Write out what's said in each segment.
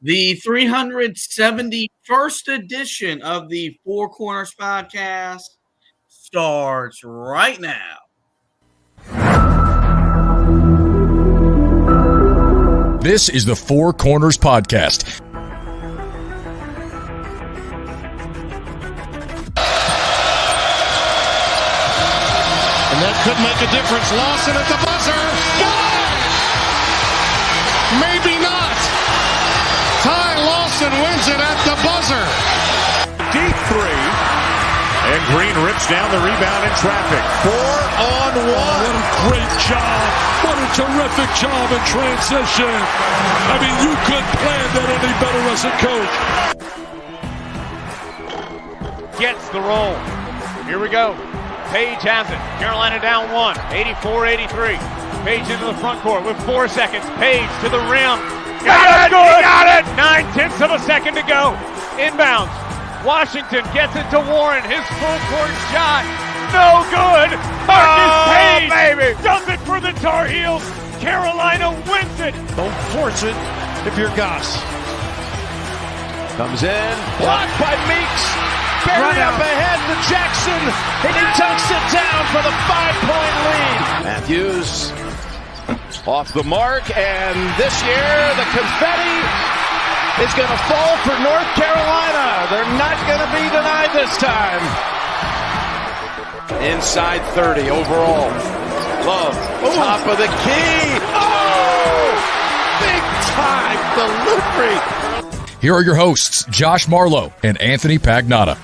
The 371st edition of the Four Corners Podcast starts right now. This is the Four Corners Podcast. And that could make a difference. Lawson at the buzzer. Got it! Maybe not. Ty Lawson wins it at the buzzer. Deep three. And Green rips down the rebound in traffic. 4-on-1. What a great job. What a terrific job in transition. I mean, you couldn't plan that any better as a coach. Gets the roll. Here we go. Page has it. Carolina down 1. 84-83. Page into the front court with 4 seconds. Page to the rim. Got it! He got it! 9/10 of a second to go. Inbounds. Washington gets it to Warren. His full court shot. No good. Marcus Page baby. Does it for the Tar Heels. Carolina wins it. Don't force it if you're Goss. Comes in. Blocked by Meeks. Buried up ahead to Jackson. And he tucks it down for the 5-point lead. Matthews off the mark. And this year, the confetti is going to fall for North Carolina. They're not going to be denied this time. Inside 30 overall. Love, top of the key. Oh! Big time delivery. Here are your hosts, Josh Marlowe and Anthony Pagnotta.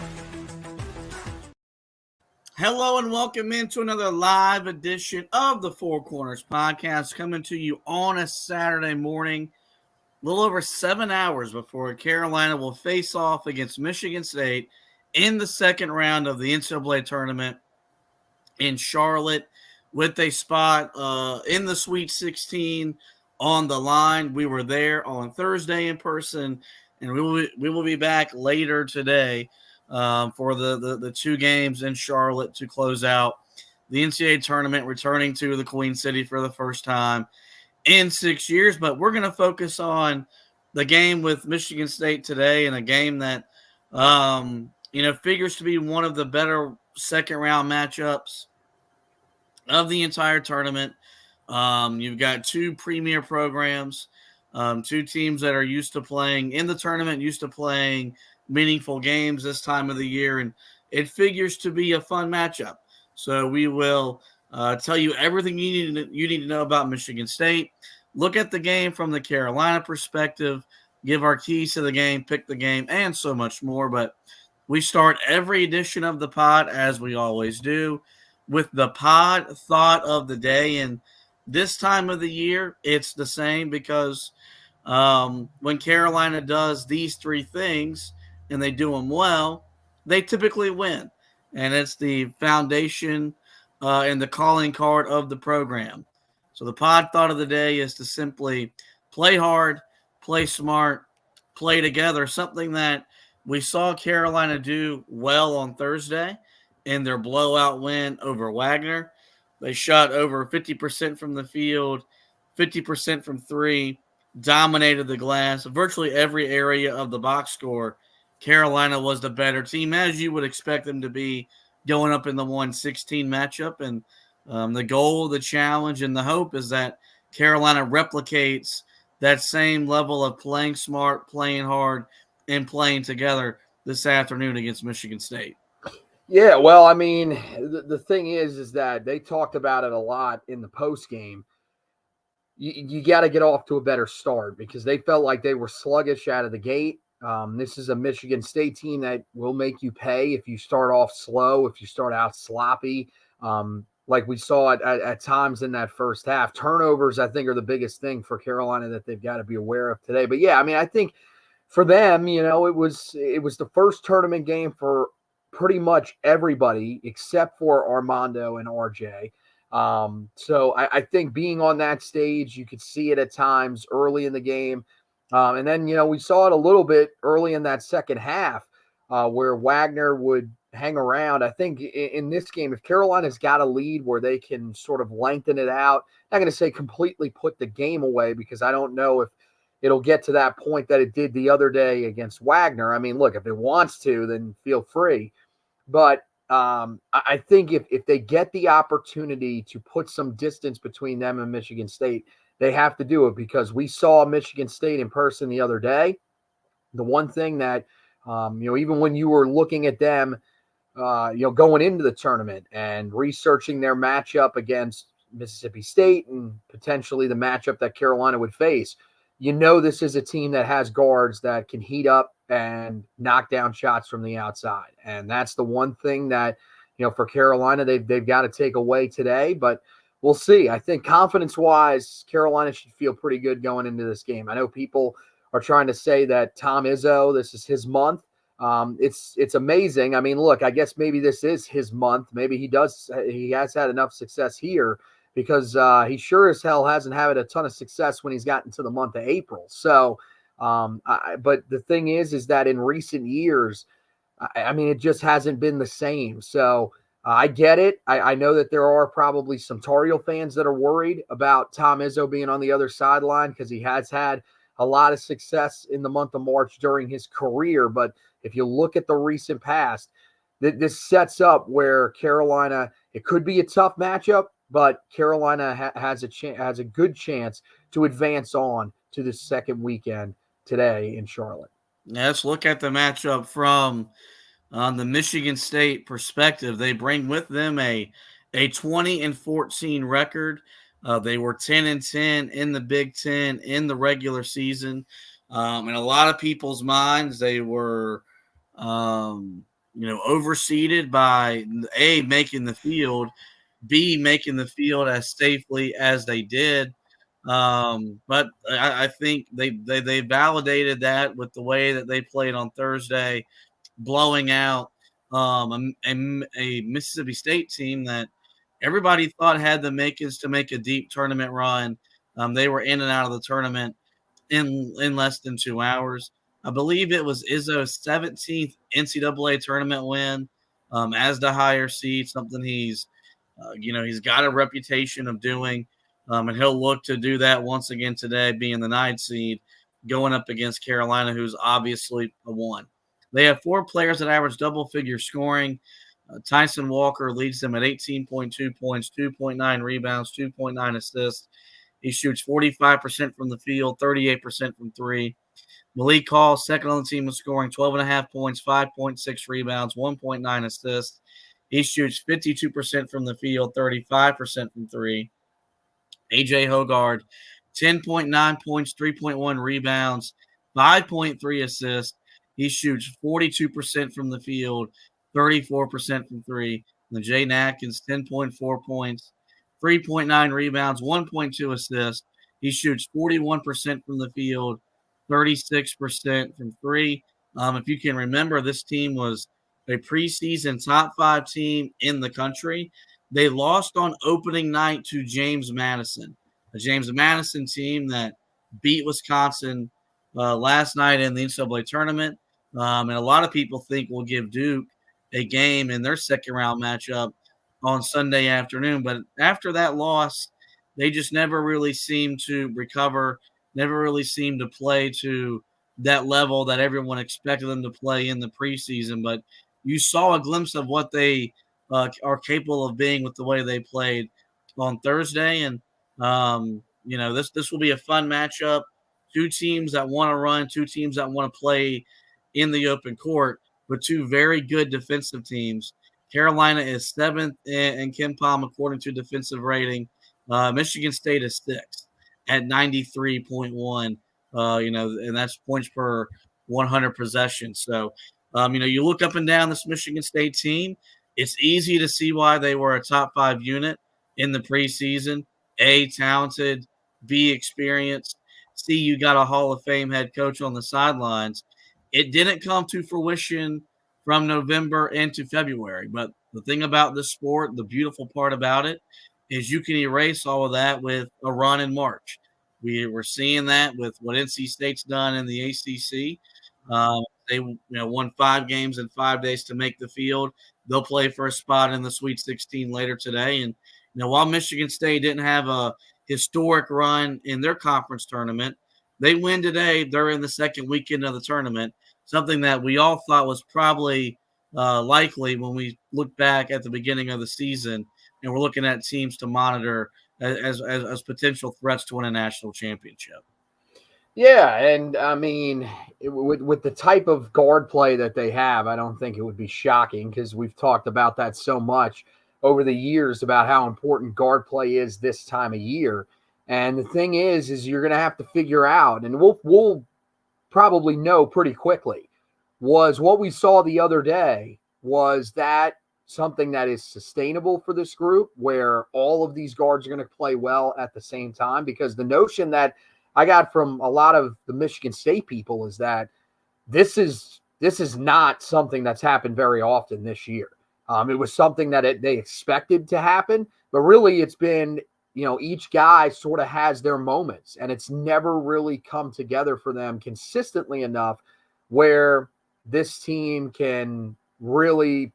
Hello and welcome into another live edition of the Four Corners Podcast, coming to you on a Saturday morning, a little over 7 hours before Carolina will face off against Michigan State in the second round of the NCAA tournament in Charlotte, with a spot in the Sweet 16 on the line. We were there on Thursday in person, and we will be back later today for the two games in Charlotte to close out the NCAA tournament, returning to the Queen City for the first time in 6 years. But we're going to focus on the game with Michigan State today, and a game that figures to be one of the better second round matchups of the entire tournament. You've got two premier programs, two teams that are used to playing in the tournament, used to playing meaningful games this time of the year, and it figures to be a fun matchup. So we will tell you everything you need to know about Michigan State, look at the game from the Carolina perspective, give our keys to the game, pick the game, and so much more. But we start every edition of the pod, as we always do, with the pod thought of the day. And this time of the year, it's the same, because when Carolina does these three things and they do them well, they typically win. And it's the foundation and the calling card of the program. So the pod thought of the day is to simply play hard, play smart, play together, something that we saw Carolina do well on Thursday in their blowout win over Wagner. They shot over 50% from the field, 50% from three, dominated the glass. Virtually every area of the box score, Carolina was the better team, as you would expect them to be going up in the 116 matchup. And the goal, the challenge, and the hope is that Carolina replicates that same level of playing smart, playing hard, and playing together this afternoon against Michigan State. Yeah, well, I mean, the thing is that they talked about it a lot in the post game. You got to get off to a better start, because they felt like they were sluggish out of the gate. This is a Michigan State team that will make you pay if you start off slow, if you start out sloppy, like we saw at times in that first half. Turnovers, I think, are the biggest thing for Carolina that they've got to be aware of today. But yeah, I mean, I think for them, it was the first tournament game for pretty much everybody except for Armando and RJ. So I think being on that stage, you could see it at times early in the game. And then, we saw it a little bit early in that second half where Wagner would hang around. I think in this game, if Carolina's got a lead where they can sort of lengthen it out, I'm not going to say completely put the game away, because I don't know if it'll get to that point that it did the other day against Wagner. I mean, look, if it wants to, then feel free. But I think if they get the opportunity to put some distance between them and Michigan State, they have to do it, because we saw Michigan State in person the other day. The one thing that, even when you were looking at them, going into the tournament and researching their matchup against Mississippi State and potentially the matchup that Carolina would face, this is a team that has guards that can heat up and knock down shots from the outside. And that's the one thing that, for Carolina, they've got to take away today. But we'll see. I think confidence-wise, Carolina should feel pretty good going into this game. I know people are trying to say that Tom Izzo, this is his month. It's amazing. I mean, look, I guess maybe this is his month. Maybe he has had enough success here, because he sure as hell hasn't had a ton of success when he's gotten to the month of April. So, but the thing is that in recent years, I mean, it just hasn't been the same. So I get it. I know that there are probably some Tar Heel fans that are worried about Tom Izzo being on the other sideline, because he has had a lot of success in the month of March during his career. But if you look at the recent past, this sets up where Carolina, it could be a tough matchup, but Carolina has a good chance to advance on to the second weekend today in Charlotte. Now let's look at the matchup from the Michigan State perspective. They bring with them a 20-14 record. They were 10-10 in the Big Ten in the regular season. In a lot of people's minds, they were, overseeded by A, making the field, B, making the field as safely as they did. But I think they validated that with the way that they played on Thursday, blowing out a Mississippi State team that everybody thought had the makings to make a deep tournament run. They were in and out of the tournament in less than 2 hours. I believe it was Izzo's 17th NCAA tournament win as the higher seed, something he's got a reputation of doing, and he'll look to do that once again today, being the 9th seed, going up against Carolina, who's obviously a 1. They have 4 players that average double-figure scoring. Tyson Walker leads them at 18.2 points, 2.9 rebounds, 2.9 assists. He shoots 45% from the field, 38% from 3. Malik Hall, second on the team, with scoring 12.5 points, 5.6 rebounds, 1.9 assists. He shoots 52% from the field, 35% from 3. AJ Hogard, 10.9 points, 3.1 rebounds, 5.3 assists. He shoots 42% from the field, 34% from 3. And Jay Atkins, 10.4 points, 3.9 rebounds, 1.2 assists. He shoots 41% from the field, 36% from 3. If you can remember, this team was a preseason top 5 team in the country. They lost on opening night to James Madison, a James Madison team that beat Wisconsin last night in the NCAA tournament. And a lot of people think will give Duke a game in their second round matchup on Sunday afternoon. But after that loss, they just never really seemed to recover, never really seemed to play to that level that everyone expected them to play in the preseason. But you saw a glimpse of what they are capable of being with the way they played on Thursday. And, this will be a fun matchup. 2 teams that want to run, 2 teams that want to play in the open court, but 2 very good defensive teams. Carolina is 7th in KenPom according to defensive rating. Michigan State is 6th at 93.1, and that's points per 100 possessions. So, you look up and down this Michigan State team, it's easy to see why they were a top 5 unit in the preseason. A, talented, B, experienced, C, you got a Hall of Fame head coach on the sidelines. It didn't come to fruition from November into February. But the thing about this sport, the beautiful part about it, is you can erase all of that with a run in March. We're seeing that with what NC State's done in the ACC. They won 5 games in 5 days to make the field. They'll play for a spot in the Sweet 16 later today. And while Michigan State didn't have a historic run in their conference tournament, They win today. They're in the second weekend of the tournament, something that we all thought was probably likely when we look back at the beginning of the season and we're looking at teams to monitor as potential threats to win a national championship. Yeah, and I mean, with the type of guard play that they have, I don't think it would be shocking because we've talked about that so much over the years about how important guard play is this time of year. And the thing is you're going to have to figure out, and we'll probably know pretty quickly, was what we saw the other day, was that something that is sustainable for this group where all of these guards are going to play well at the same time? Because the notion that I got from a lot of the Michigan State people is that this is not something that's happened very often this year. It was something that they expected to happen, but really it's been, each guy sort of has their moments, and it's never really come together for them consistently enough where this team can really,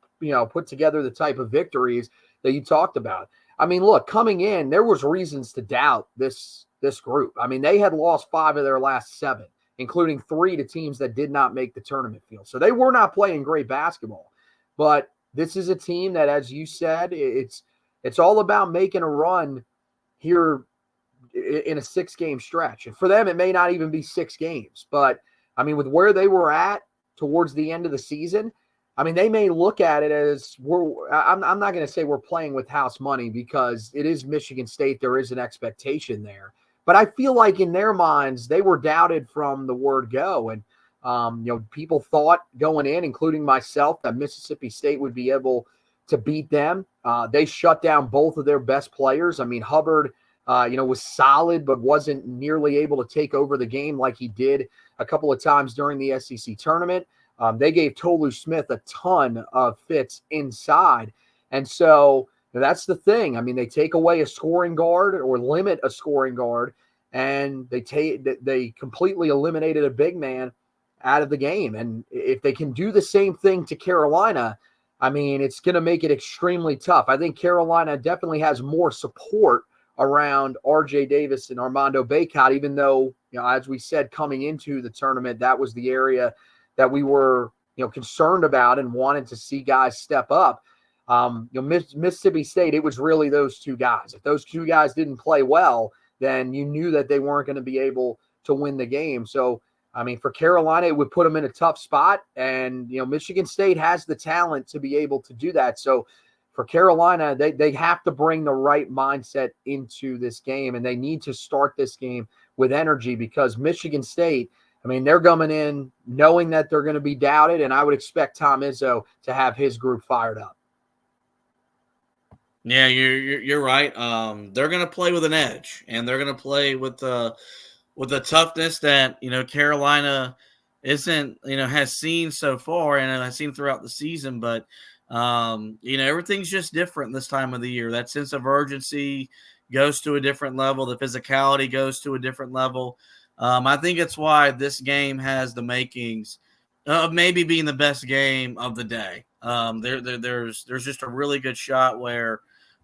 put together the type of victories that you talked about. I mean, look, coming in, there was reasons to doubt this group. I mean, they had lost 5 of their last 7, including 3 to teams that did not make the tournament field. So they were not playing great basketball. But this is a team that, as you said, it's all about making a run here in a 6-game stretch. And for them, it may not even be 6 games. But, I mean, with where they were at towards the end of the season, I mean, they may look at it as I'm not going to say we're playing with house money because it is Michigan State. There is an expectation there. But I feel like in their minds, they were doubted from the word go. And, people thought going in, including myself, that Mississippi State would be able to beat them. They shut down both of their best players. I mean, Hubbard, was solid, but wasn't nearly able to take over the game like he did a couple of times during the SEC tournament. They gave Tolu Smith a ton of fits inside. And so that's the thing. I mean, they take away a scoring guard or limit a scoring guard, and they completely eliminated a big man out of the game. And if they can do the same thing to Carolina, I mean, it's going to make it extremely tough. I think Carolina definitely has more support around RJ Davis and Armando Bacot, even though, as we said, coming into the tournament, that was the area that we were, concerned about and wanted to see guys step up. Mississippi State, it was really those 2 guys. If those 2 guys didn't play well, then you knew that they weren't going to be able to win the game. So, I mean, for Carolina, it would put them in a tough spot. And, Michigan State has the talent to be able to do that. So for Carolina, they have to bring the right mindset into this game, and they need to start this game with energy because Michigan State, I mean, they're coming in knowing that they're going to be doubted, and I would expect Tom Izzo to have his group fired up. Yeah, you're right. They're going to play with an edge, and they're going to play with the toughness that Carolina isn't has seen so far and has seen throughout the season. But everything's just different this time of the year. That sense of urgency goes to a different level. The physicality goes to a different level. I think it's why this game has the makings of maybe being the best game of the day. There's just a really good shot where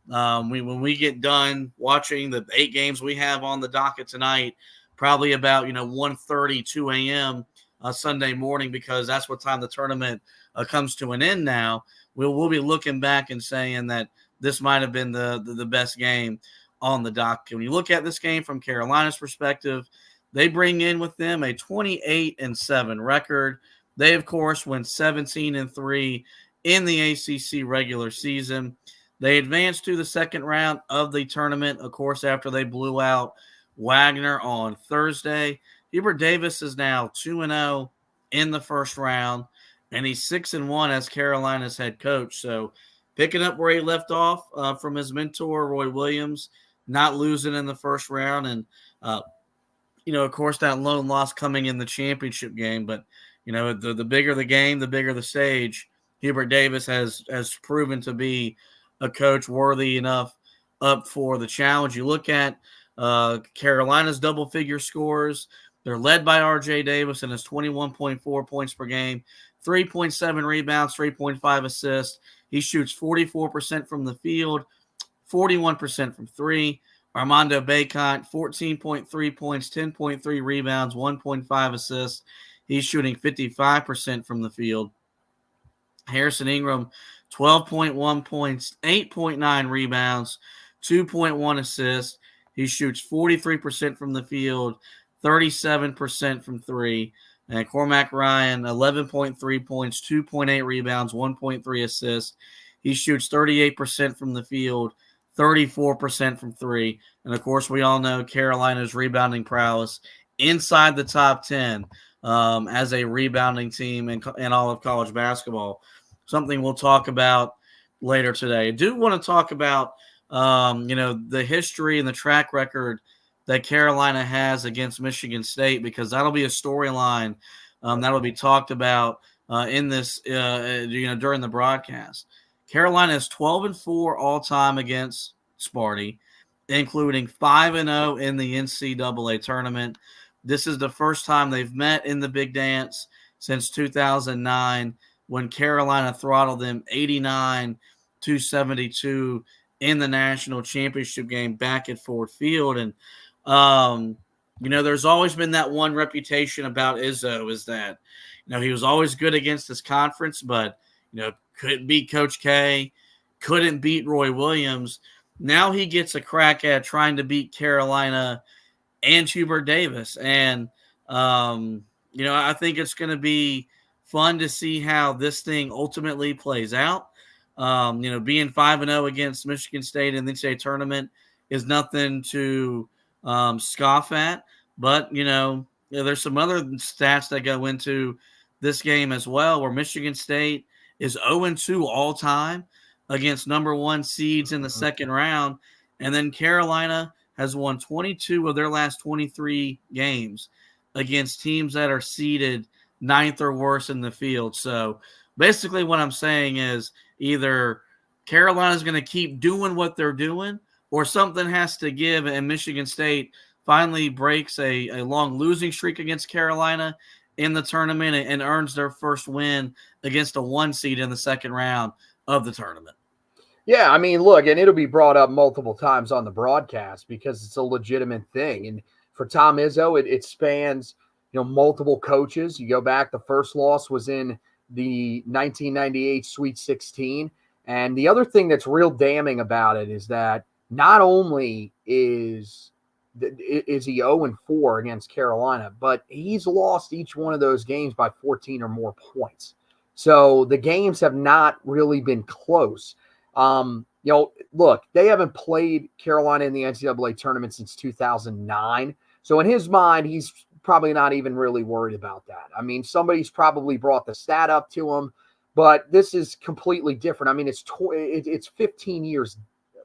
when we get done watching the 8 games we have on the docket tonight, probably about 1:30, 2 a.m. Sunday morning, because that's what time the tournament comes to an end now. We'll be looking back and saying that this might have been the best game on the docket. When you look at this game from Carolina's perspective, they bring in with them a 28-7 record. They, of course, went 17-3 in the ACC regular season. They advanced to the second round of the tournament, of course, after they blew out Wagner on Thursday. Hubert Davis is now 2-0 in the first round, and he's 6-1 as Carolina's head coach. So picking up where he left off from his mentor, Roy Williams, not losing in the first round. And, of course, that lone loss coming in the championship game. But, the bigger the game, the bigger the stage. Hubert Davis has proven to be a coach worthy enough up for the challenge. You look at Carolina's double-figure scores. They're led by RJ Davis and his 21.4 points per game, 3.7 rebounds, 3.5 assists. He shoots 44% from the field, 41% from 3. Armando Bacot, 14.3 points, 10.3 rebounds, 1.5 assists. He's shooting 55% from the field. Harrison Ingram, 12.1 points, 8.9 rebounds, 2.1 assists. He shoots 43% from the field, 37% from three. And Cormac Ryan, 11.3 points, 2.8 rebounds, 1.3 assists. He shoots 38% from the field, 34% from three. And, of course, we all know Carolina's rebounding prowess inside the top 10 as a rebounding team in all of college basketball. Something we'll talk about later today. I do want to talk about, the history and the track record that Carolina has against Michigan State, because that'll be a storyline that'll be talked about in this, during the broadcast. Carolina is 12-4 all time against Sparty, including 5-0 in the NCAA tournament. This is the first time they've met in the Big Dance since 2009, when Carolina throttled them 89-72 in the national championship game back at Ford Field. And, there's always been that one reputation about Izzo, is that, he was always good against his conference, but, couldn't beat Coach K, couldn't beat Roy Williams. Now he gets a crack at trying to beat Carolina and Hubert Davis. And, I think it's going to be fun to see how this thing ultimately plays out. Being 5-0 against Michigan State in the NCAA tournament is nothing to scoff at. But, there's some other stats that go into this game as well, where Michigan State is 0-2 all time against number one seeds in the second round. And then Carolina has won 22 of their last 23 games against teams that are seeded ninth or worse in the field. So basically what I'm saying is either Carolina's going to keep doing what they're doing, or something has to give, and Michigan State finally breaks a long losing streak against Carolina in the tournament and earns their first win against a one seed in the second round of the tournament. Yeah, I mean, look, and it'll be brought up multiple times on the broadcast because it's a legitimate thing. And for Tom Izzo, it spans, multiple coaches. You go back, the first loss was in the 1998 Sweet 16. And the other thing that's real damning about it is that not only is he 0-4 against Carolina, but he's lost each one of those games by 14 or more points. So the games have not really been close. Look, they haven't played Carolina in the NCAA tournament since 2009. So in his mind, he's probably not even really worried about that. I mean, somebody's probably brought the stat up to him, but this is completely different. I mean, it's 15 years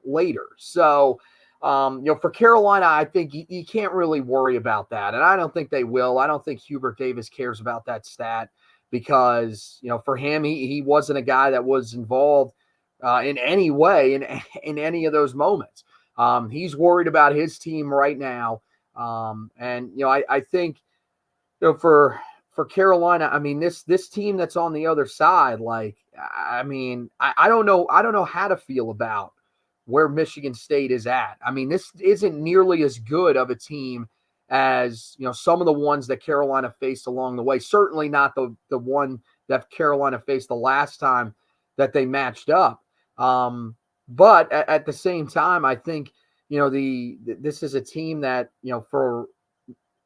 later. So, for Carolina, I think you can't really worry about that. And I don't think they will. I don't think Hubert Davis cares about that stat because, for him, he wasn't a guy that was involved in any way in any of those moments. He's worried about his team right now. I think, for Carolina, I mean, this team that's on the other side, like, I mean, I don't know how to feel about where Michigan State is at. I mean, this isn't nearly as good of a team as, some of the ones that Carolina faced along the way. Certainly not the one that Carolina faced the last time that they matched up. But at the same time, I think, this is a team that, for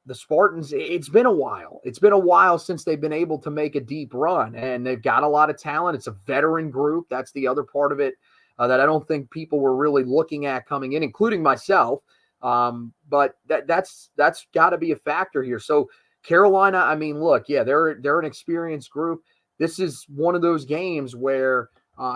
the Spartans, it's been a while. It's been a while since they've been able to make a deep run, and they've got a lot of talent. It's a veteran group. That's the other part of it that I don't think people were really looking at coming in, including myself. But that's got to be a factor here. So Carolina, I mean, look, yeah, they're an experienced group. This is one of those games where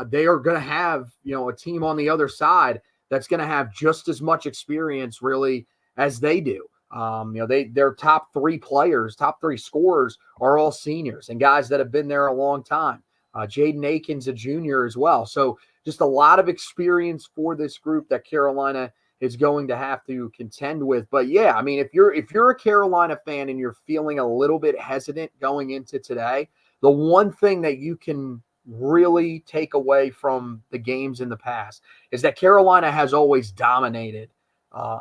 they are going to have, a team on the other side that's going to have just as much experience really as they do. Their top three players, top three scorers are all seniors and guys that have been there a long time. Jaden Aiken's a junior as well. So just a lot of experience for this group that Carolina is going to have to contend with. But yeah, I mean, if you're a Carolina fan and you're feeling a little bit hesitant going into today, the one thing that you can really take away from the games in the past is that Carolina has always dominated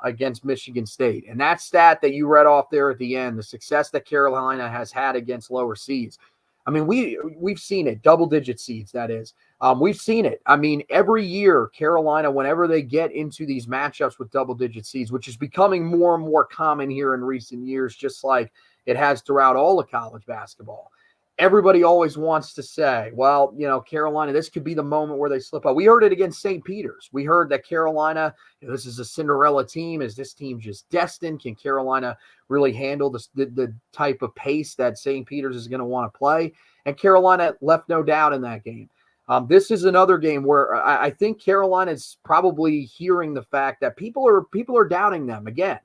against Michigan State. And that stat that you read off there at the end, the success that Carolina has had against lower seeds. I mean, we've seen it, double-digit seeds, that is. We've seen it. I mean, every year, Carolina, whenever they get into these matchups with double-digit seeds, which is becoming more and more common here in recent years, just like it has throughout all of college basketball, everybody always wants to say, well, Carolina, this could be the moment where they slip up. We heard it against St. Peter's. We heard that Carolina, this is a Cinderella team. Is this team just destined? Can Carolina really handle the type of pace that St. Peter's is going to want to play? And Carolina left no doubt in that game. This is another game where I think Carolina is probably hearing the fact that people are doubting them again.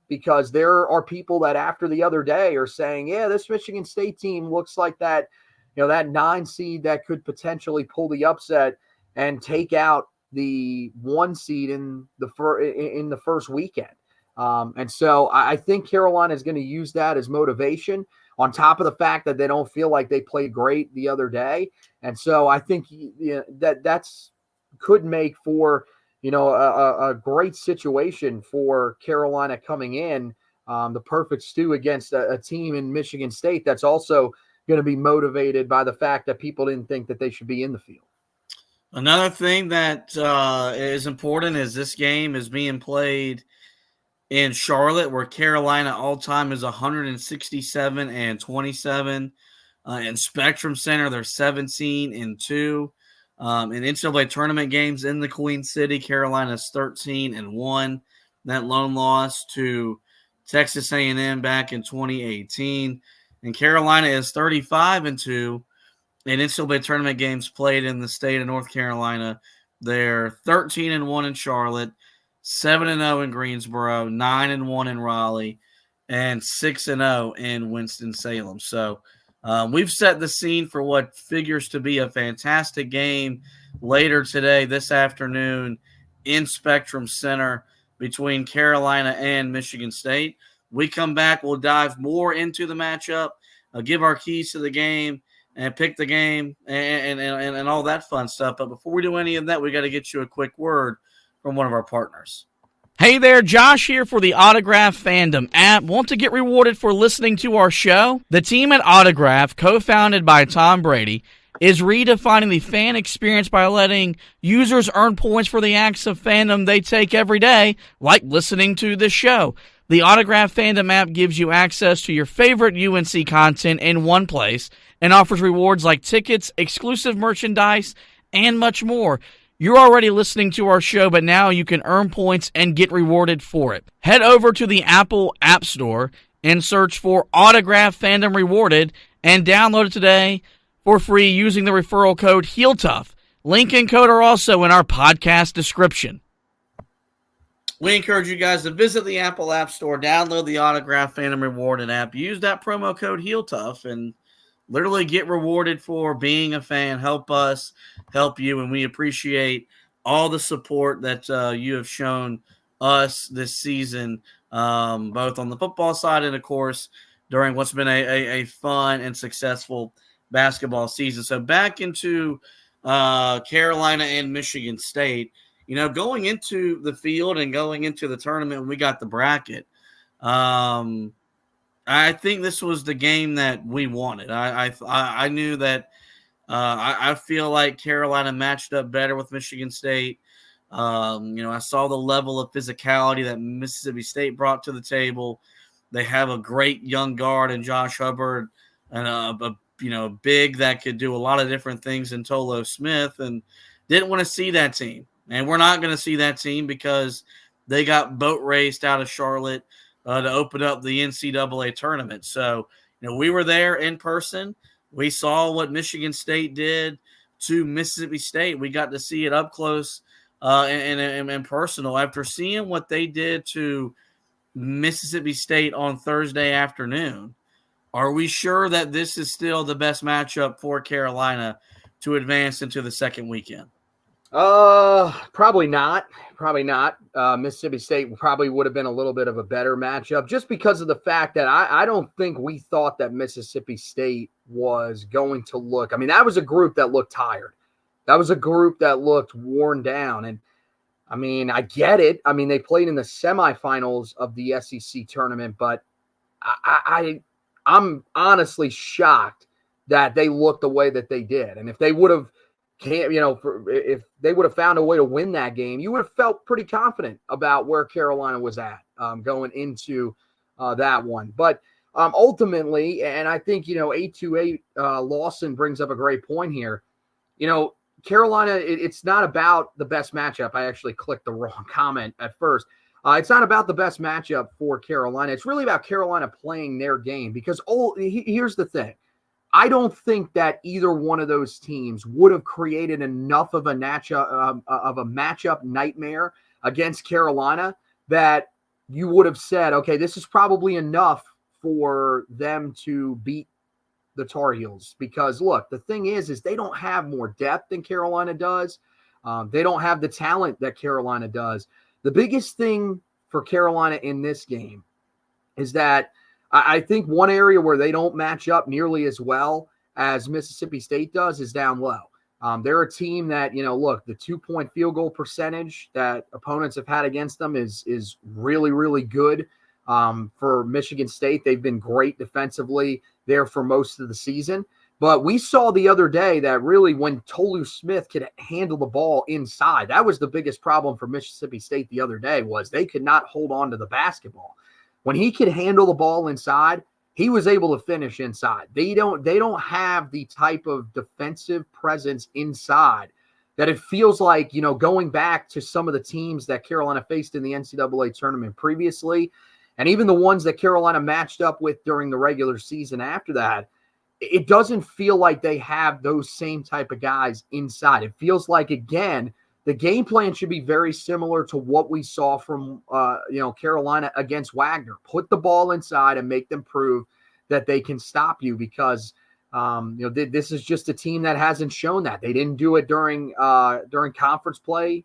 Because there are people that after the other day are saying, yeah, this Michigan State team looks like that, that 9 seed that could potentially pull the upset and take out the 1 seed in the first weekend. And so I think Carolina is going to use that as motivation on top of the fact that they don't feel like they played great the other day. And so I think that's could make for, a great situation for Carolina coming in, the perfect stew against a team in Michigan State that's also going to be motivated by the fact that people didn't think that they should be in the field. Another thing that is important is this game is being played in Charlotte, where Carolina all-time is 167-27. In Spectrum Center, they're 17-2. In NCAA tournament games in the Queen City, Carolina's 13-1. That lone loss to Texas A&M back in 2018. And Carolina is 35-2 in NCAA tournament games played in the state of North Carolina. They're 13-1 in Charlotte, 7-0 in Greensboro, 9-1 in Raleigh, and 6-0 in Winston-Salem. So we've set the scene for what figures to be a fantastic game later today, this afternoon, in Spectrum Center between Carolina and Michigan State. We come back, we'll dive more into the matchup, give our keys to the game, and pick the game and all that fun stuff. But before we do any of that, we got to get you a quick word from one of our partners. Hey there, Josh here for the Autograph Fandom app. Want to get rewarded for listening to our show? The team at Autograph, co-founded by Tom Brady, is redefining the fan experience by letting users earn points for the acts of fandom they take every day, like listening to this show. The Autograph Fandom app gives you access to your favorite UNC content in one place and offers rewards like tickets, exclusive merchandise, and much more. You're already listening to our show, but now you can earn points and get rewarded for it. Head over to the Apple App Store and search for Autograph Fandom Rewarded and download it today for free using the referral code HeelTough. Link and code are also in our podcast description. We encourage you guys to visit the Apple App Store, download the Autograph Fandom Rewarded app, use that promo code HeelTough, and literally get rewarded for being a fan. Help us, help you, and we appreciate all the support that you have shown us this season, both on the football side and, of course, during what's been a fun and successful basketball season. So back into Carolina and Michigan State. Going into the field and going into the tournament when we got the bracket, I think this was the game that we wanted. I knew that I feel like Carolina matched up better with Michigan State. I saw the level of physicality that Mississippi State brought to the table. They have a great young guard in Josh Hubbard and a big that could do a lot of different things in Tolo Smith, and didn't want to see that team. And we're not going to see that team because they got boat raced out of Charlotte to open up the NCAA tournament. So, we were there in person. We saw what Michigan State did to Mississippi State. We got to see it up close and personal. After seeing what they did to Mississippi State on Thursday afternoon, are we sure that this is still the best matchup for Carolina to advance into the second weekend? Probably not. Mississippi State probably would have been a little bit of a better matchup just because of the fact that I don't think we thought that Mississippi State was going to look. I mean, that was a group that looked tired. That was a group that looked worn down. And I mean, I get it. I mean, they played in the semifinals of the SEC tournament, but I'm honestly shocked that they looked the way that they did. And if they would have, if they would have found a way to win that game, you would have felt pretty confident about where Carolina was at going into that one. But ultimately, and I think, 828 Lawson brings up a great point here. Carolina, it's not about the best matchup. I actually clicked the wrong comment at first. It's not about the best matchup for Carolina. It's really about Carolina playing their game because here's the thing. I don't think that either one of those teams would have created enough of a matchup nightmare against Carolina that you would have said, okay, this is probably enough for them to beat the Tar Heels. Because look, the thing is they don't have more depth than Carolina does. They don't have the talent that Carolina does. The biggest thing for Carolina in this game is that I think one area where they don't match up nearly as well as Mississippi State does is down low. They're a team that, look, the 2-point field goal percentage that opponents have had against them is really, really good. For Michigan State, they've been great defensively there for most of the season. But we saw the other day that really when Tolu Smith could handle the ball inside, that was the biggest problem for Mississippi State the other day was they could not hold on to the basketball. When he could handle the ball inside, he was able to finish inside. They don't have the type of defensive presence inside that it feels like, going back to some of the teams that Carolina faced in the NCAA tournament previously, and even the ones that Carolina matched up with during the regular season after that, it doesn't feel like they have those same type of guys inside. It feels like, again, the game plan should be very similar to what we saw from, Carolina against Wagner. Put the ball inside and make them prove that they can stop you because, this is just a team that hasn't shown that. They didn't do it during conference play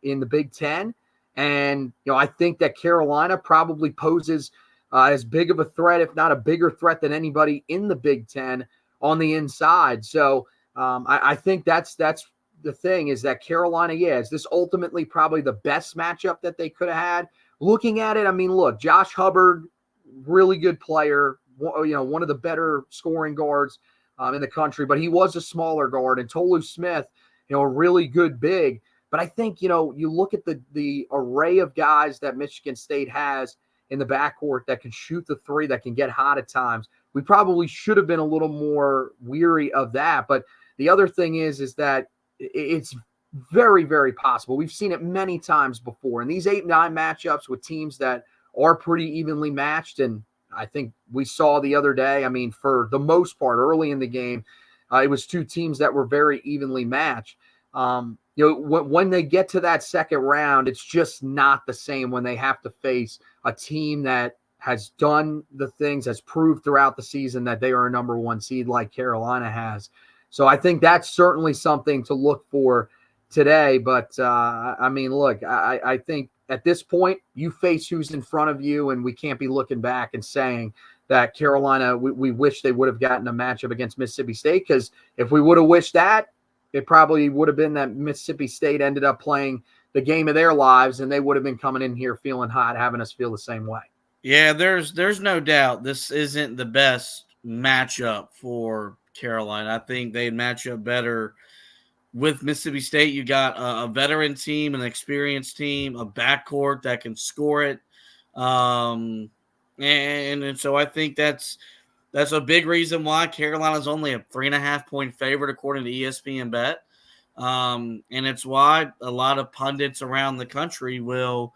in the Big Ten. And, I think that Carolina probably poses as big of a threat, if not a bigger threat than anybody in the Big Ten on the inside. So I think that's the thing is that Carolina, is this ultimately probably the best matchup that they could have had? Looking at it, I mean, look, Josh Hubbard, really good player, one of the better scoring guards in the country, but he was a smaller guard. And Tolu Smith, a really good big. But I think, you look at the array of guys that Michigan State has in the backcourt that can shoot the three, that can get hot at times. We probably should have been a little more weary of that. But the other thing is that it's very, very possible. We've seen it many times before. In these 8-9 matchups with teams that are pretty evenly matched, and I think we saw the other day, I mean, for the most part, early in the game, it was two teams that were very evenly matched. When they get to that second round, it's just not the same when they have to face a team that has done the things, has proved throughout the season that they are a number one seed like Carolina has. So I think that's certainly something to look for today. But, I mean, look, I think at this point you face who's in front of you, and we can't be looking back and saying that Carolina, we wish they would have gotten a matchup against Mississippi State, because if we would have wished that, it probably would have been that Mississippi State ended up playing the game of their lives, and they would have been coming in here feeling hot, having us feel the same way. Yeah, there's no doubt this isn't the best matchup for Carolina. I think they'd match up better with Mississippi State. You got a veteran team, an experienced team, a backcourt that can score it. And so I think that's a big reason why Carolina's only a 3.5-point favorite according to ESPN Bet. And it's why a lot of pundits around the country will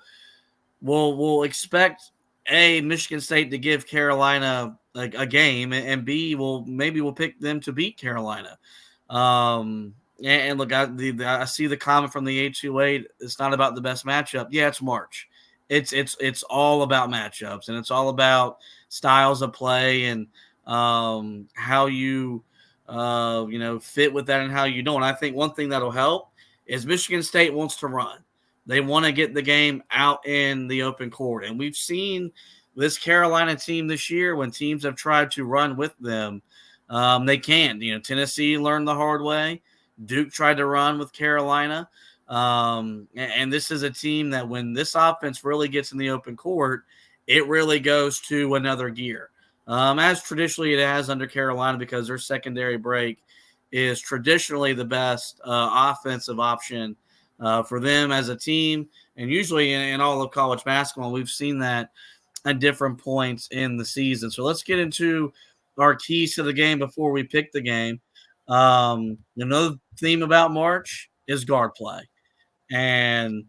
expect Michigan State to give Carolina a game, and B we'll pick them to beat Carolina. And look, I see the comment from the 828. It's not about the best matchup. Yeah, it's March. It's all about matchups, and it's all about styles of play and how you fit with that and how you don't. I think one thing that'll help is Michigan State wants to run. They want to get the game out in the open court. And we've seen this Carolina team this year, when teams have tried to run with them, they can't. Tennessee learned the hard way. Duke tried to run with Carolina. And this is a team that when this offense really gets in the open court, it really goes to another gear. As traditionally it has under Carolina, because their secondary break is traditionally the best offensive option for them as a team. And usually in all of college basketball, we've seen that at different points in the season. So let's get into our keys to the game before we pick the game. Another theme about March is guard play. And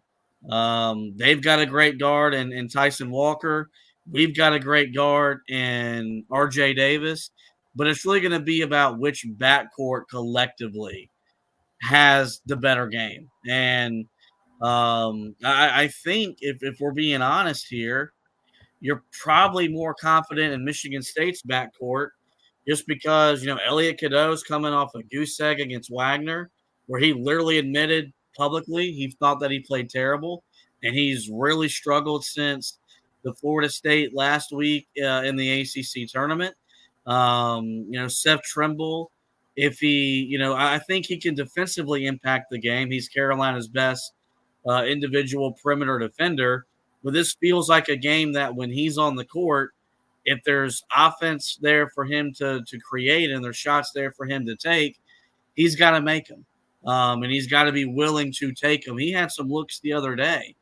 they've got a great guard in Tyson Walker. We've got a great guard in RJ Davis. But it's really going to be about which backcourt collectively has the better game. And I think if we're being honest here, you're probably more confident in Michigan State's backcourt just because, Elliot Cadeau's coming off a goose egg against Wagner, where he literally admitted publicly he thought that he played terrible, and he's really struggled since the Florida State last week in the ACC tournament. Seth Trimble, if he, I think he can defensively impact the game. He's Carolina's best individual perimeter defender. But this feels like a game that when he's on the court, if there's offense there for him to create and there's shots there for him to take, he's got to make them. And he's got to be willing to take them. He had some looks the other day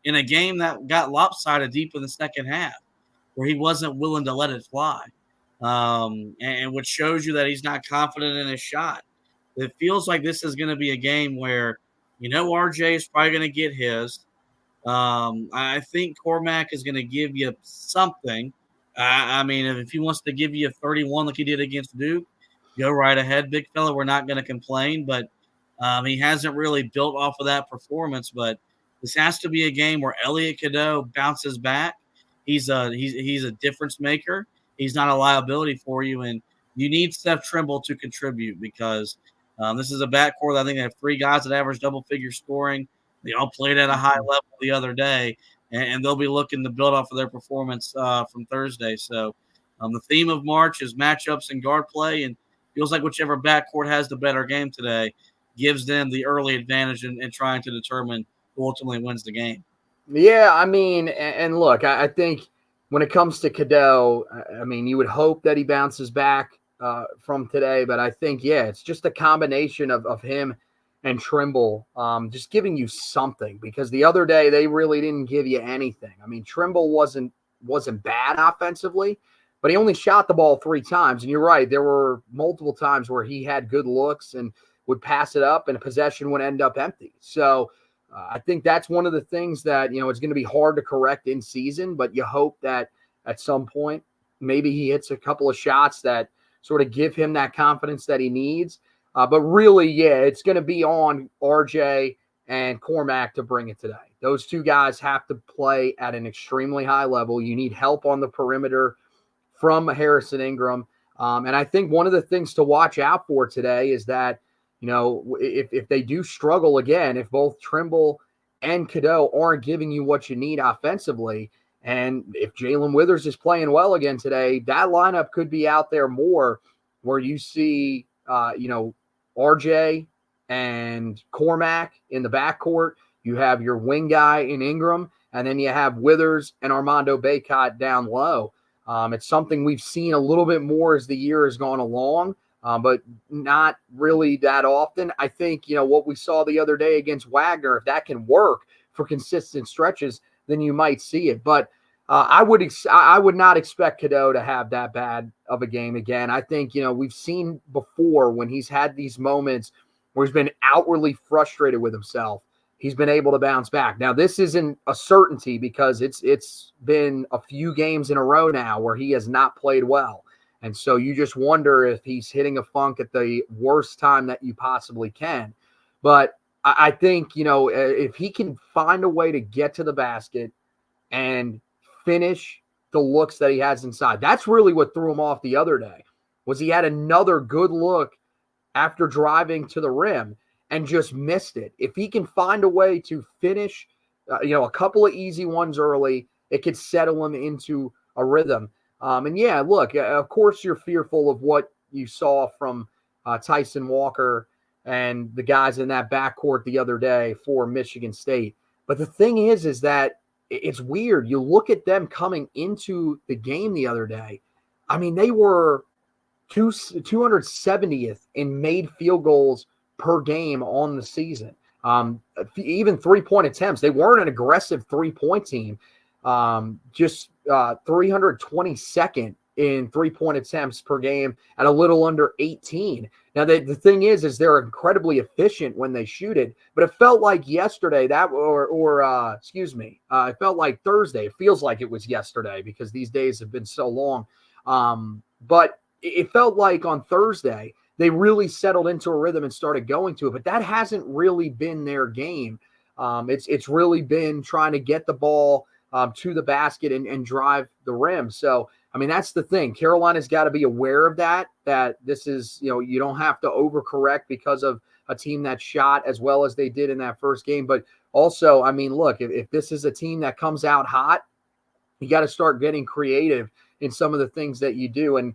in a game that got lopsided deep in the second half where he wasn't willing to let it fly. And which shows you that he's not confident in his shot. It feels like this is going to be a game where, RJ is probably going to get his. I think Cormac is going to give you something. I mean, if he wants to give you 31 like he did against Duke, go right ahead, big fella. We're not going to complain, but he hasn't really built off of that performance. But this has to be a game where Elliot Cadeau bounces back. He's a difference maker. He's not a liability for you, and you need Seth Trimble to contribute because this is a backcourt. I think they have 3 guys that average double-figure scoring. They all played at a high level the other day, and they'll be looking to build off of their performance from Thursday. So the theme of March is matchups and guard play, and feels like whichever backcourt has the better game today gives them the early advantage in trying to determine who ultimately wins the game. Yeah, I mean, and look, I think when it comes to Cadeau, I mean, you would hope that he bounces back from today, but I think, it's just a combination of him and Trimble just giving you something, because the other day they really didn't give you anything. I mean, Trimble wasn't bad offensively, but he only shot the ball 3 times. And you're right, there were multiple times where he had good looks and would pass it up and a possession would end up empty. So I think that's one of the things that, it's going to be hard to correct in season, but you hope that at some point maybe he hits a couple of shots that sort of give him that confidence that he needs. But really, it's going to be on RJ and Cormac to bring it today. Those 2 guys have to play at an extremely high level. You need help on the perimeter from Harrison Ingram. And I think one of the things to watch out for today is that, if they do struggle again, if both Trimble and Cadeau aren't giving you what you need offensively, and if Jalen Withers is playing well again today, that lineup could be out there more where you see, RJ and Cormac in the backcourt. You have your wing guy in Ingram, and then you have Withers and Armando Bacot down low. It's something we've seen a little bit more as the year has gone along, but not really that often. I think, what we saw the other day against Wagner, if that can work for consistent stretches, then you might see it. But I would not expect Cadeau to have that bad of a game again. I think, we've seen before when he's had these moments where he's been outwardly frustrated with himself, he's been able to bounce back. Now, this isn't a certainty because it's been a few games in a row now where he has not played well. And so you just wonder if he's hitting a funk at the worst time that you possibly can. But I think, if he can find a way to get to the basket and finish the looks that he has inside. That's really what threw him off the other day, was he had another good look after driving to the rim and just missed it. If he can find a way to finish, a couple of easy ones early, it could settle him into a rhythm. Look, of course you're fearful of what you saw from Tyson Walker and the guys in that backcourt the other day for Michigan State. But the thing is that it's weird. You look at them coming into the game the other day. I mean, they were 270th in made field goals per game on the season. Even 3-point attempts. They weren't an aggressive 3-point team. Just 322nd in 3-point attempts per game at a little under 18. Now, the thing is they're incredibly efficient when they shoot it, but it felt like yesterday it felt like Thursday. It feels like it was yesterday because these days have been so long. But it felt like on Thursday they really settled into a rhythm and started going to it, but that hasn't really been their game. It's really been trying to get the ball to the basket and drive the rim. So, I mean, that's the thing. Carolina's got to be aware of that this is, you don't have to overcorrect because of a team that shot as well as they did in that first game. But also, I mean, look, if this is a team that comes out hot, you got to start getting creative in some of the things that you do. And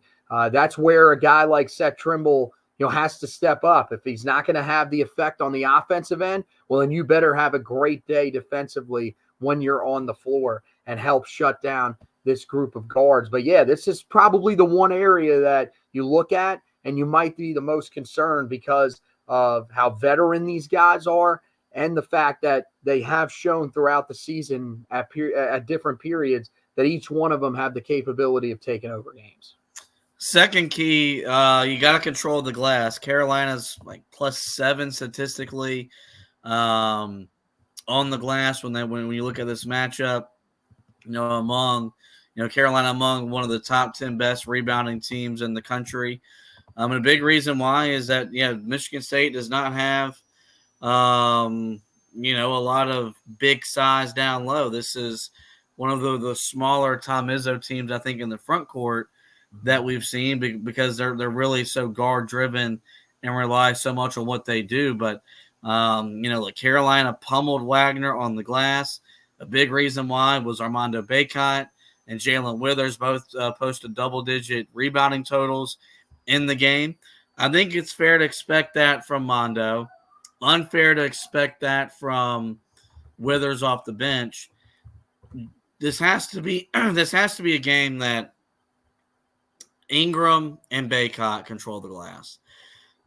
that's where a guy like Seth Trimble, has to step up. If he's not going to have the effect on the offensive end, well, then you better have a great day defensively when you're on the floor and help shut down this group of guards. But yeah, this is probably the one area that you look at and you might be the most concerned because of how veteran these guys are and the fact that they have shown throughout the season at different periods that each one of them have the capability of taking over games. Second key, you got to control the glass. Carolina's like +7 statistically on the glass when you look at this matchup. Carolina among one of the top 10 best rebounding teams in the country. And a big reason why is that Michigan State does not have a lot of big size down low. This is one of the smaller Tom Izzo teams, I think, in the front court that we've seen because they're really so guard driven and rely so much on what they do. But Carolina pummeled Wagner on the glass. A big reason why was Armando Bacot and Jalen Withers both posted double-digit rebounding totals in the game. I think it's fair to expect that from Mondo. Unfair to expect that from Withers off the bench. This has to be a game that Ingram and Bacot control the glass.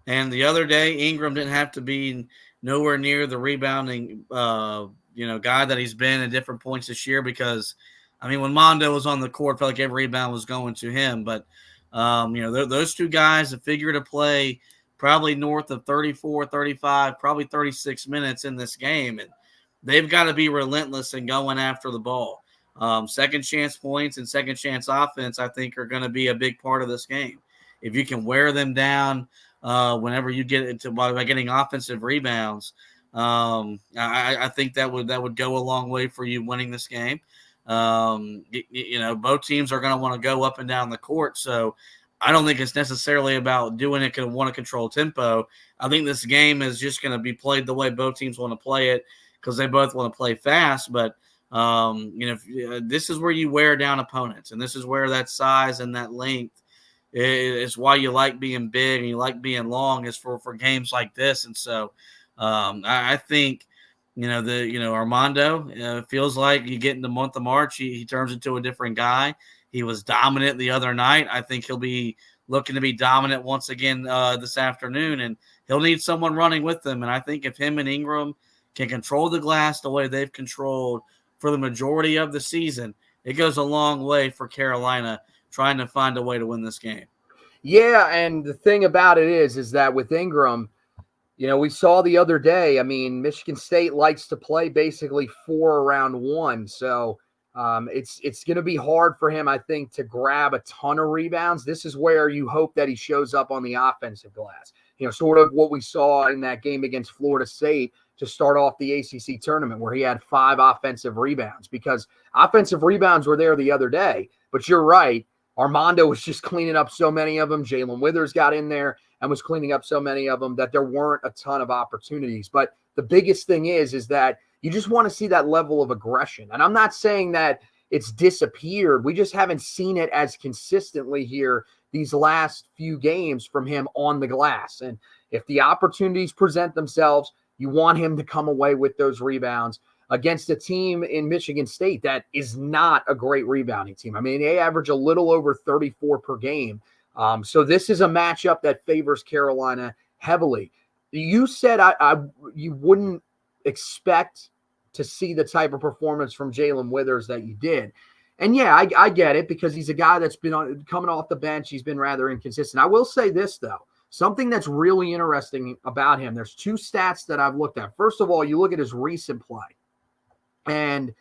And the other day, Ingram didn't have to be nowhere near the rebounding, guy that he's been at different points this year because, I mean, when Mondo was on the court, it felt like every rebound was going to him. But, those two guys have figured to play probably north of 34, 35, probably 36 minutes in this game. And they've got to be relentless in going after the ball. Second chance points and second chance offense, I think, are going to be a big part of this game. If you can wear them down whenever you get into by getting offensive rebounds, I think that would go a long way for you winning this game. Both teams are going to want to go up and down the court, so I don't think it's necessarily about doing it because want to control tempo. I think this game is just going to be played the way both teams want to play it because they both want to play fast, but this is where you wear down opponents, and this is where that size and that length is why you like being big and you like being long is for games like this. And so I think, Armando feels like you get in the month of March, he turns into a different guy. He was dominant the other night. I think he'll be looking to be dominant once again this afternoon, and he'll need someone running with him. And I think if him and Ingram can control the glass the way they've controlled for the majority of the season, it goes a long way for Carolina trying to find a way to win this game. Yeah, and the thing about it is that with Ingram, we saw the other day, I mean, Michigan State likes to play basically 4 around 1. So it's going to be hard for him, I think, to grab a ton of rebounds. This is where you hope that he shows up on the offensive glass. Sort of what we saw in that game against Florida State to start off the ACC tournament where he had 5 offensive rebounds, because offensive rebounds were there the other day. But you're right. Armando was just cleaning up so many of them. Jalen Withers got in there and was cleaning up so many of them that there weren't a ton of opportunities. But the biggest thing is that you just want to see that level of aggression. And I'm not saying that it's disappeared. We just haven't seen it as consistently here these last few games from him on the glass. And if the opportunities present themselves, you want him to come away with those rebounds against a team in Michigan State that is not a great rebounding team. I mean, they average a little over 34 per game. So this is a matchup that favors Carolina heavily. You said you wouldn't expect to see the type of performance from Jalen Withers that you did. And yeah, I get it, because he's a guy that's been coming off the bench. He's been rather inconsistent. I will say this, though. Something that's really interesting about him, there's 2 stats that I've looked at. First of all, you look at his recent play. And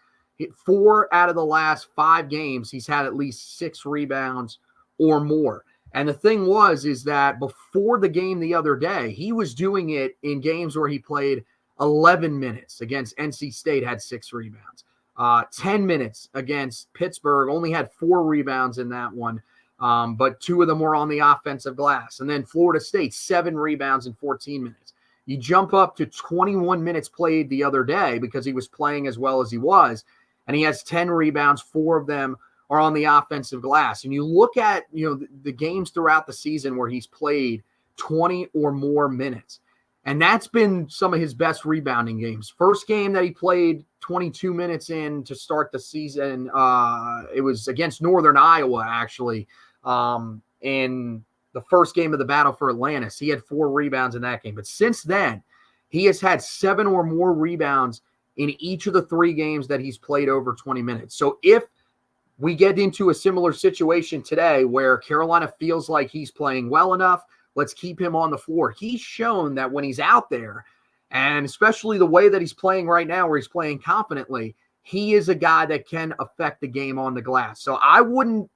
4 out of the last 5 games, he's had at least 6 rebounds or more. And the thing is that before the game the other day, he was doing it in games where he played 11 minutes against NC State, had 6 rebounds. 10 minutes against Pittsburgh, only had 4 rebounds in that one, but 2 of them were on the offensive glass. And then Florida State, 7 rebounds in 14 minutes. You jump up to 21 minutes played the other day because he was playing as well as he was, and he has 10 rebounds, 4 of them are on the offensive glass. And you look at the games throughout the season where he's played 20 or more minutes, and that's been some of his best rebounding games. First game that he played 22 minutes in to start the season, it was against Northern Iowa, actually, in the first game of the battle for Atlantis. He had 4 rebounds in that game. But since then, he has had 7 or more rebounds in each of the 3 games that he's played over 20 minutes. So if we get into a similar situation today where Carolina feels like he's playing well enough, let's keep him on the floor. He's shown that when he's out there, and especially the way that he's playing right now, where he's playing confidently, he is a guy that can affect the game on the glass. So I wouldn't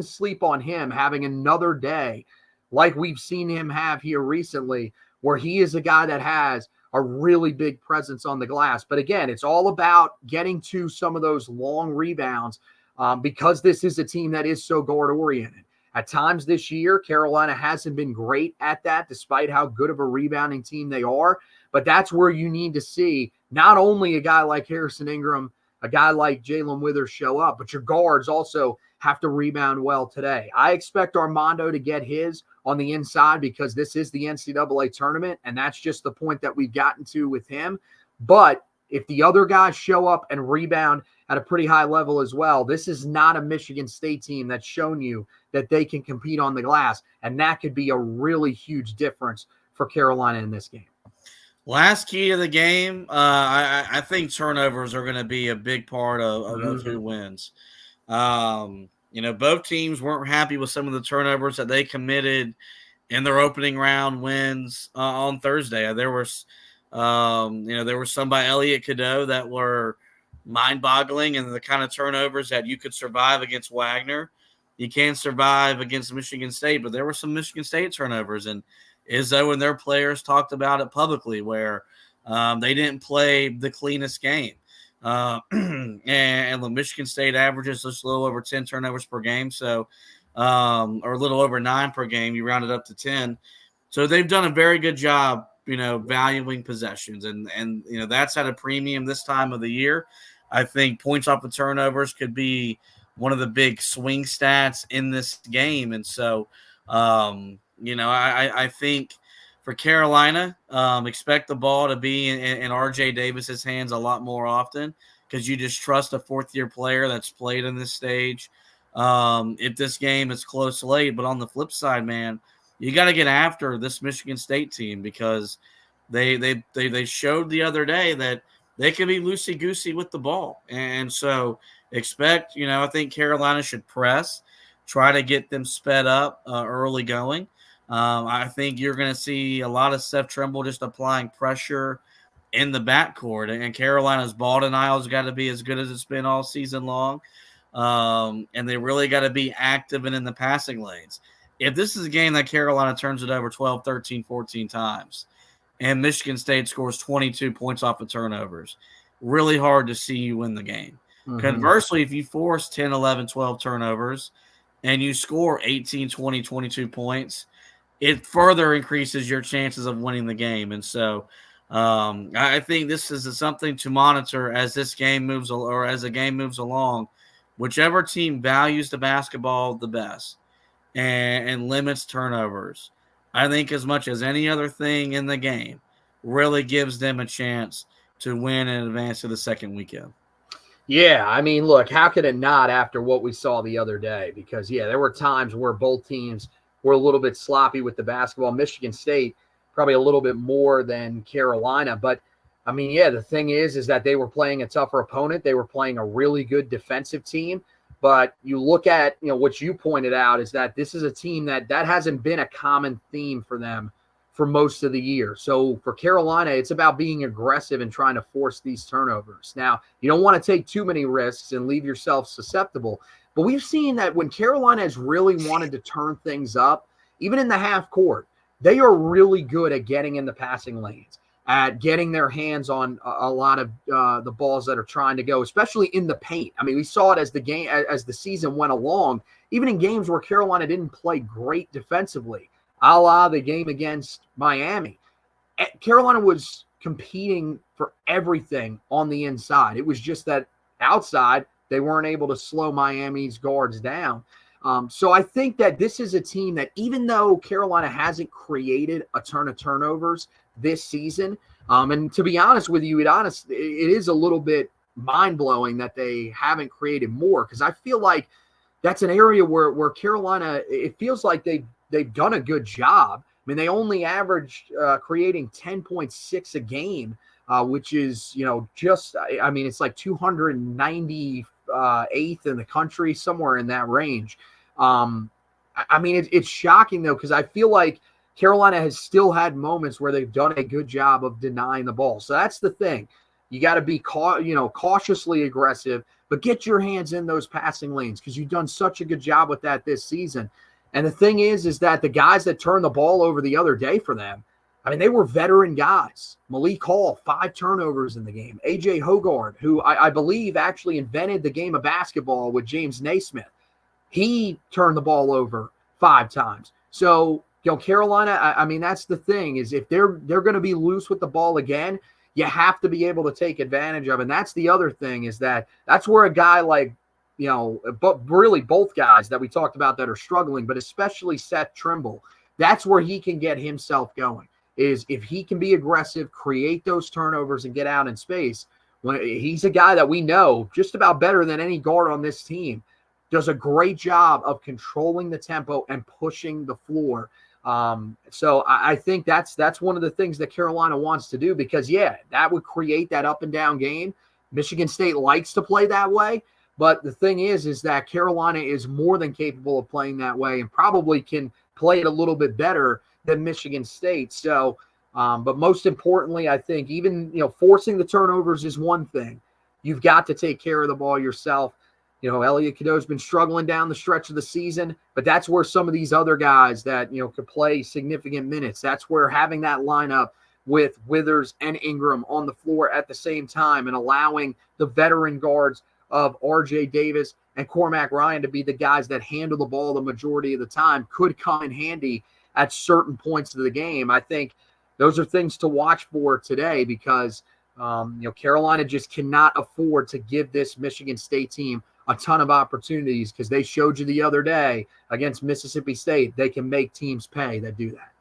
sleep on him having another day like we've seen him have here recently, where he is a guy that has a really big presence on the glass. But again, it's all about getting to some of those long rebounds, because this is a team that is so guard oriented. At times this year, Carolina hasn't been great at that, despite how good of a rebounding team they are. But that's where you need to see not only a guy like Harrison Ingram, a guy like Jalen Withers show up, but your guards also have to rebound well today. I expect Armando to get his on the inside, because this is the NCAA tournament, and that's just the point that we've gotten to with him. But if the other guys show up and rebound at a pretty high level as well, this is not a Michigan State team that's shown you that they can compete on the glass, and that could be a really huge difference for Carolina in this game. Last key to the game, I think turnovers are going to be a big part of who wins. Both teams weren't happy with some of the turnovers that they committed in their opening round wins on Thursday. There was some by Elliot Cadeau that were mind-boggling, and the kind of turnovers that you could survive against Wagner, you can't survive against Michigan State. But there were some Michigan State turnovers, and Izzo and their players talked about it publicly, where they didn't play the cleanest game. And the Michigan State averages just a little over 10 turnovers per game, so or a little over 9 per game. You round it up to 10. So they've done a very good job, valuing possessions, and that's at a premium this time of the year. I think points off of turnovers could be one of the big swing stats in this game, and so I think for Carolina, expect the ball to be in R.J. Davis's hands a lot more often, because you just trust a fourth-year player that's played in this stage. If this game is close late, but on the flip side, man, you got to get after this Michigan State team, because they showed the other day that they can be loosey-goosey with the ball. And so expect, I think Carolina should press, try to get them sped up early going. I think you're going to see a lot of Seth Trimble just applying pressure in the backcourt, and Carolina's ball denial has got to be as good as it's been all season long. And they really got to be active and in the passing lanes. If this is a game that Carolina turns it over 12, 13, 14 times, and Michigan State scores 22 points off of turnovers, really hard to see you win the game. Mm-hmm. Conversely, if you force 10, 11, 12 turnovers and you score 18, 20, 22 points, it further increases your chances of winning the game. And so I think this is something to monitor as this game moves, or as the game moves along. Whichever team values the basketball the best and limits turnovers, I think as much as any other thing in the game, really gives them a chance to win and advance to the second weekend. Yeah, I mean, look, how could it not after what we saw the other day? Because, yeah, there were times where both teams were a little bit sloppy with the basketball. Michigan State probably a little bit more than Carolina. But, I mean, yeah, the thing is that they were playing a tougher opponent. They were playing a really good defensive team. But you look at, what you pointed out is that this is a team that hasn't been a common theme for them for most of the year. So for Carolina, it's about being aggressive and trying to force these turnovers. Now, you don't want to take too many risks and leave yourself susceptible. But we've seen that when Carolina has really wanted to turn things up, even in the half court, they are really good at getting in the passing lanes, at getting their hands on a lot of the balls that are trying to go, especially in the paint. I mean, we saw it as the season went along, even in games where Carolina didn't play great defensively, a la the game against Miami. Carolina was competing for everything on the inside. It was just that outside, they weren't able to slow Miami's guards down. So I think that this is a team that, even though Carolina hasn't created a ton of turnovers this season, and to be honest with you, it is a little bit mind-blowing that they haven't created more, because I feel like that's an area where Carolina, it feels like they've done a good job. I mean, they only averaged creating 10.6 a game, which is, it's like 298th in the country, somewhere in that range. It's shocking, though, because I feel like Carolina has still had moments where they've done a good job of denying the ball. So that's the thing. You got to be cautiously aggressive, but get your hands in those passing lanes, because you've done such a good job with that this season. And the thing is that the guys that turned the ball over the other day for them, I mean, they were veteran guys. Malik Hall, 5 turnovers in the game. A.J. Hoggard, who I believe actually invented the game of basketball with James Naismith, he turned the ball over 5 times. So, Carolina, I mean, that's the thing, is if they're going to be loose with the ball again, you have to be able to take advantage of it. And that's the other thing, is that's where a guy like, but really both guys that we talked about that are struggling, but especially Seth Trimble, that's where he can get himself going, is if he can be aggressive, create those turnovers, and get out in space. When he's a guy that we know just about better than any guard on this team, does a great job of controlling the tempo and pushing the floor. So I think that's one of the things that Carolina wants to do, because, yeah, that would create that up and down game. Michigan State likes to play that way. But the thing is that Carolina is more than capable of playing that way, and probably can play it a little bit better than Michigan State. So, but most importantly, I think even, forcing the turnovers is one thing. You've got to take care of the ball yourself. Elliot Cadeau's been struggling down the stretch of the season, but that's where some of these other guys that, could play significant minutes, that's where having that lineup with Withers and Ingram on the floor at the same time, and allowing the veteran guards of R.J. Davis and Cormac Ryan to be the guys that handle the ball the majority of the time, could come in handy at certain points of the game. I think those are things to watch for today, because, Carolina just cannot afford to give this Michigan State team a ton of opportunities, because they showed you the other day against Mississippi State, they can make teams pay that do that.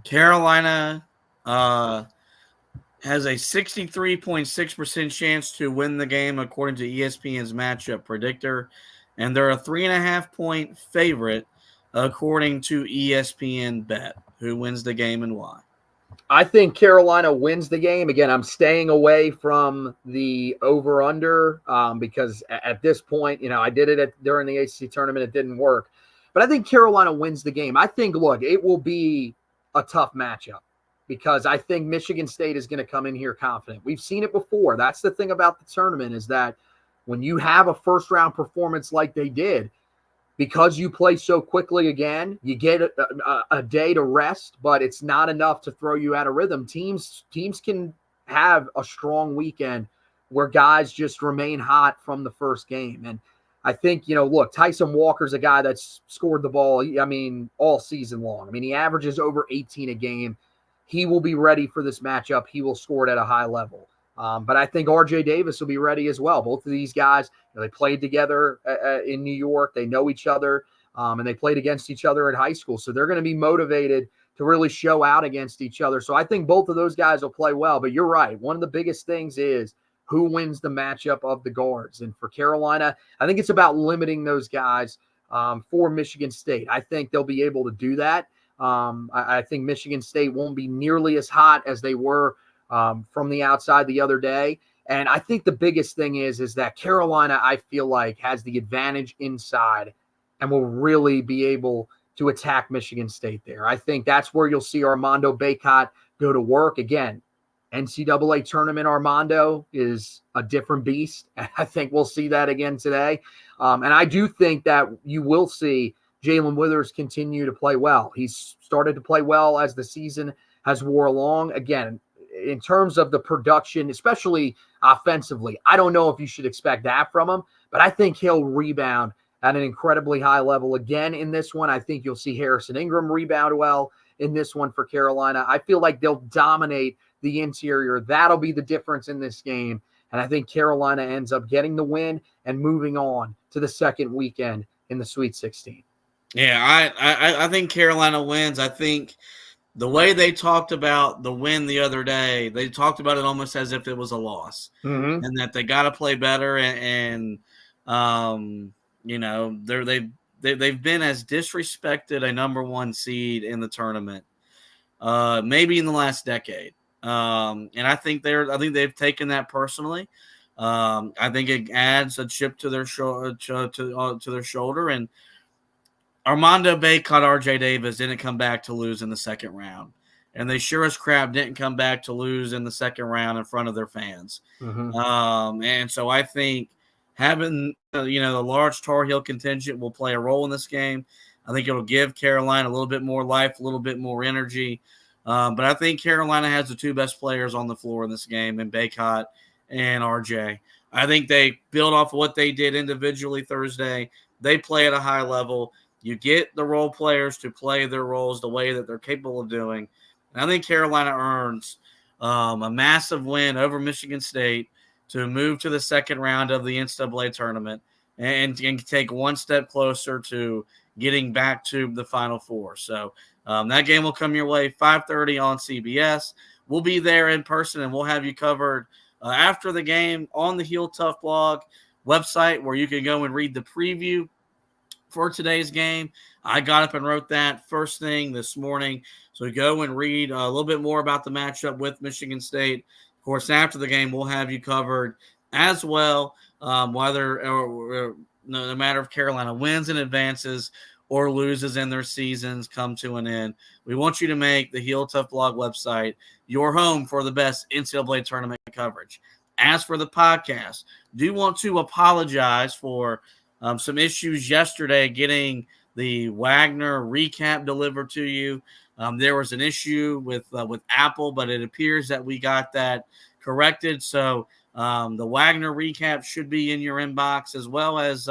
Carolina has a 63.6% chance to win the game according to ESPN's matchup predictor, and they're a 3.5-point favorite according to ESPN Bet. Who wins the game and why? I think Carolina wins the game. Again, I'm staying away from the over-under because at this point, I did it during the ACC tournament. It didn't work. But I think Carolina wins the game. I think, look, it will be a tough matchup, because I think Michigan State is going to come in here confident. We've seen it before. That's the thing about the tournament, is that when you have a first-round performance like they did, because you play so quickly again, you get a day to rest, but it's not enough to throw you out of rhythm. Teams can have a strong weekend where guys just remain hot from the first game. And I think, look, Tyson Walker's a guy that's scored the ball, all season long. He averages over 18 a game. He will be ready for this matchup. He will score it at a high level. But I think R.J. Davis will be ready as well. Both of these guys, they played together in New York. They know each other. and they played against each other at high school. So they're going to be motivated to really show out against each other. So I think both of those guys will play well. But you're right. One of the biggest things is who wins the matchup of the guards. And for Carolina, I think it's about limiting those guys for Michigan State. I think they'll be able to do that. I think Michigan State won't be nearly as hot as they were from the outside the other day. And I think the biggest thing is that Carolina, I feel like, has the advantage inside and will really be able to attack Michigan State there. I think that's where you'll see Armando Bacot go to work. Again, NCAA tournament Armando is a different beast. I think we'll see that again today. And I do think that you will see Jalen Withers continue to play well. He's started to play well as the season has wore along. Again, in terms of the production, especially offensively, I don't know if you should expect that from him, but I think he'll rebound at an incredibly high level again in this one. I think you'll see Harrison Ingram rebound well in this one for Carolina. I feel like they'll dominate the interior. That'll be the difference in this game. And I think Carolina ends up getting the win and moving on to the second weekend in the Sweet 16. Yeah, I think Carolina wins. I think the way they talked about the win the other day, they talked about it almost as if it was a loss, and that they got to play better. And you know, they've been as disrespected a number one seed in the tournament, maybe in the last decade. And I think they've taken that personally. I think it adds a chip to their to their shoulder. And Armando Bacot, RJ Davis didn't come back to lose in the second round, and they sure as crap didn't come back to lose in the second round in front of their fans. And so I think having the large Tar Heel contingent will play a role in this game. I think it'll give Carolina a little bit more life, a little bit more energy. But I think Carolina has the two best players on the floor in this game, in Bacot and RJ. I think they build off of what they did individually Thursday. They play at a high level. You get the role players to play their roles the way that they're capable of doing. And I think Carolina earns a massive win over Michigan State to move to the second round of the NCAA tournament and take one step closer to getting back to the Final Four. So that game will come your way, 5:30 on CBS. We'll be there in person, and we'll have you covered after the game on the Heel Tough blog website, where you can go and read the preview for today's game. I got up and wrote that first thing this morning. So go and read a little bit more about the matchup with Michigan State. Of course, after the game, we'll have you covered as well, whether no matter if Carolina wins and advances or loses and their seasons come to an end. We want you to make the Heel Tough blog website your home for the best NCAA tournament coverage. As for the podcast, do want to apologize for some issues yesterday getting the Wagner recap delivered to you. There was an issue with Apple, but it appears that we got that corrected. So the Wagner recap should be in your inbox, as well as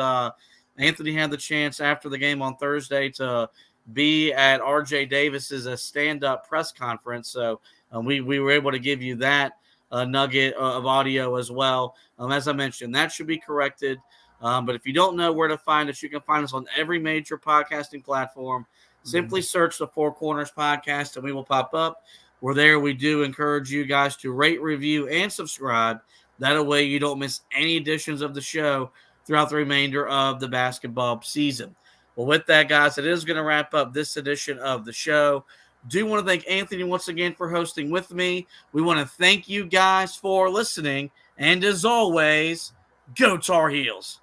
Anthony had the chance after the game on Thursday to be at RJ Davis's stand-up press conference. So we were able to give you that nugget of audio as well. As I mentioned, that should be corrected. But if you don't know where to find us, you can find us on every major podcasting platform. Simply search the Four Corners Podcast and we will pop up. We're there. We do encourage you guys to rate, review, and subscribe. That way you don't miss any editions of the show throughout the remainder of the basketball season. Well, with that, guys, it is going to wrap up this edition of the show. Do want to thank Anthony once again for hosting with me. We want to thank you guys for listening. And as always, go Tar Heels.